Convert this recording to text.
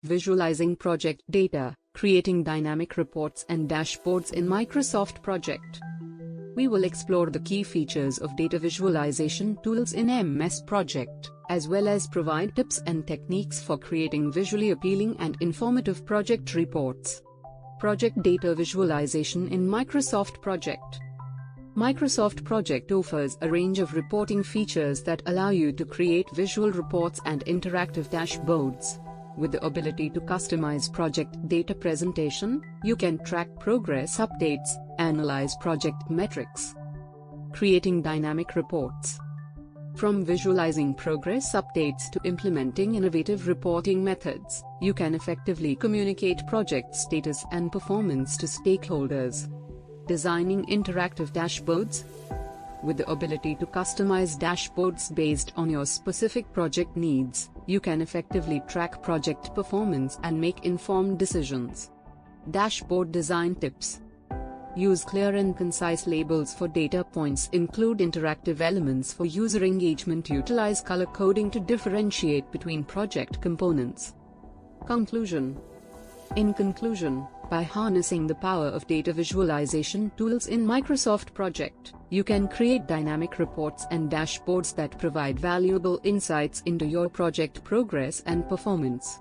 Visualizing project data, creating dynamic reports and dashboards in Microsoft Project. We will explore the key features of data visualization tools in MS Project, as well as provide tips and techniques for creating visually appealing and informative project reports. Project data visualization in Microsoft Project. Microsoft Project offers a range of reporting features that allow you to create visual reports and interactive dashboards. With the ability to customize project data presentation, you can track progress updates, analyze project metrics, creating dynamic reports. From visualizing progress updates to implementing innovative reporting methods, you can effectively communicate project status and performance to stakeholders. Designing interactive dashboards. With the ability to customize dashboards based on your specific project needs, you can effectively track project performance and make informed decisions. Dashboard design tips. Use clear and concise labels for data points. Include interactive elements for user engagement. Utilize color coding to differentiate between project components. Conclusion. In conclusion, by harnessing the power of data visualization tools in Microsoft Project, you can create dynamic reports and dashboards that provide valuable insights into your project progress and performance.